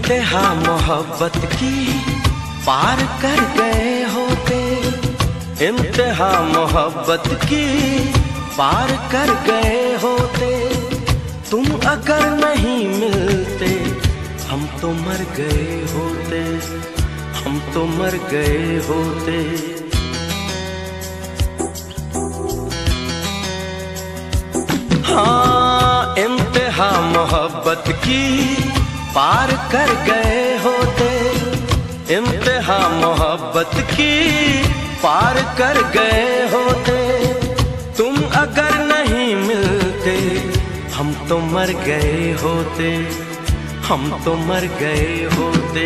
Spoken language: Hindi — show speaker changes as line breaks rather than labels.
इंतहा मोहब्बत की पार कर गए होते, इंतहा मोहब्बत की पार कर गए होते। तुम अगर नहीं मिलते हम तो मर गए होते, हम तो मर गए होते। हाँ, इंतहा मोहब्बत की पार कर गए होते, इंतहा मोहब्बत की पार कर गए होते। तुम अगर नहीं मिलते हम तो मर गए होते, हम तो मर गए होते।